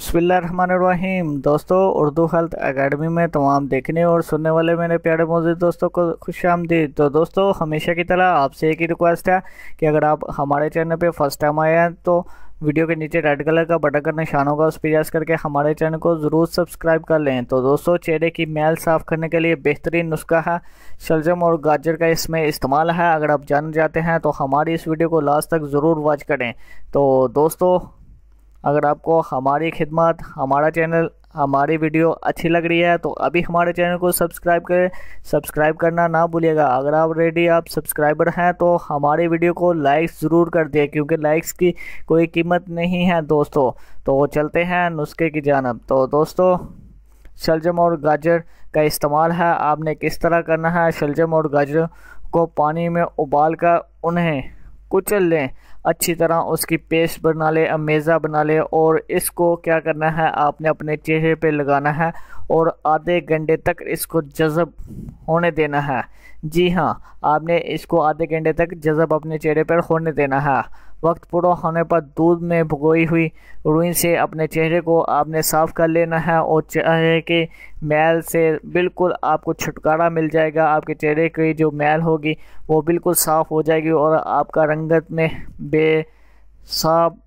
बिस्मिल्लाहिर्रहमानिर्रहीम। दोस्तों, Urdu health academy में तमाम देखने और सुनने वाले मेरे प्यारे मौजूद दोस्तों को खुशामदीद। तो दोस्तों, हमेशा की तरह आपसे एक ही रिक्वेस्ट है कि अगर आप हमारे चैनल पे फर्स्ट टाइम आए हैं तो वीडियो के नीचे रेड कलर का बटन का निशान होगा, उस पर प्रेस करके हमारे चैनल को ज़रूर सब्सक्राइब कर लें। तो दोस्तों, चेहरे की मैल साफ़ करने के लिए बेहतरीन नुस्खा है शलजम और गाजर का इसमें इस्तेमाल है। अगर आप जानना चाहते हैं तो हमारी इस वीडियो को लास्ट तक ज़रूर वॉच करें। तो दोस्तों, अगर आपको हमारी खिदमत, हमारा चैनल, हमारी वीडियो अच्छी लग रही है तो अभी हमारे चैनल को सब्सक्राइब करें। सब्सक्राइब करना ना भूलिएगा। अगर आप सब्सक्राइबर हैं तो हमारी वीडियो को लाइक ज़रूर कर दिए, क्योंकि लाइक्स की कोई कीमत नहीं है दोस्तों। तो चलते हैं नुस्खे की जानब। तो दोस्तों, शलजम और गाजर का इस्तेमाल है। आपने किस तरह करना है, शलजम और गाजर को पानी में उबाल कर उन्हें कुचल लें, अच्छी तरह उसकी पेस्ट बना ले, अमेज़ा बना ले। और इसको क्या करना है, आपने अपने चेहरे पे लगाना है और आधे घंटे तक इसको जज़ब होने देना है। जी हाँ, आपने इसको आधे घंटे तक जज़ब अपने चेहरे पर होने देना है। वक्त पूरा होने पर दूध में भिगोई हुई रुई से अपने चेहरे को आपने साफ़ कर लेना है और चेहरे के मैल से बिल्कुल आपको छुटकारा मिल जाएगा। आपके चेहरे की जो मैल होगी वो बिल्कुल साफ़ हो जाएगी और आपका रंगत में बेसाब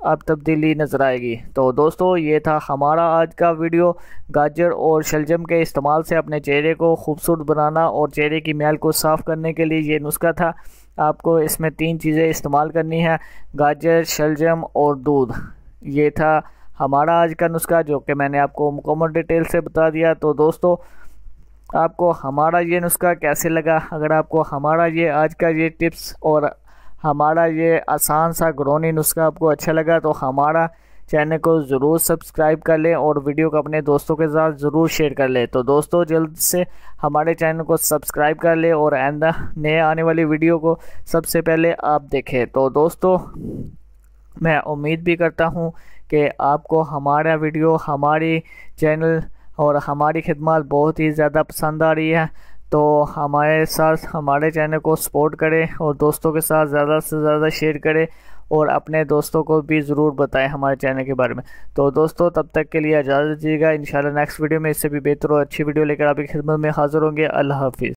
अब तब्दीली नज़र आएगी। तो दोस्तों, ये था हमारा आज का वीडियो। गाजर और शलजम के इस्तेमाल से अपने चेहरे को खूबसूरत बनाना और चेहरे की मैल को साफ़ करने के लिए ये नुस्खा था। आपको इसमें 3 चीज़ें इस्तेमाल करनी है, गाजर, शलजम और दूध। ये था हमारा आज का नुस्खा, जो कि मैंने आपको मुकम्मल डिटेल से बता दिया। तो दोस्तों, आपको हमारा ये नुस्खा कैसे लगा? अगर आपको हमारा ये आज का ये टिप्स और हमारा ये आसान सा घरेलू नुस्खा आपको अच्छा लगा तो हमारा चैनल को ज़रूर सब्सक्राइब कर लें और वीडियो को अपने दोस्तों के साथ ज़रूर शेयर कर लें। तो दोस्तों, जल्द से हमारे चैनल को सब्सक्राइब कर लें और आइंदा नए आने वाली वीडियो को सबसे पहले आप देखें। तो दोस्तों, मैं उम्मीद भी करता हूँ कि आपको हमारा वीडियो, हमारी चैनल और हमारी खिदमत बहुत ही ज़्यादा पसंद आ रही है। तो हमारे साथ हमारे चैनल को सपोर्ट करें और दोस्तों के साथ ज़्यादा से ज़्यादा शेयर करें और अपने दोस्तों को भी ज़रूर बताएं हमारे चैनल के बारे में। तो दोस्तों, तब तक के लिए इजाज़त दीजिएगा। इंशाल्लाह नेक्स्ट वीडियो में इससे भी बेहतर और अच्छी वीडियो लेकर आपकी खिदमत में हाज़िर होंगे। अल्लाह हाफिज़।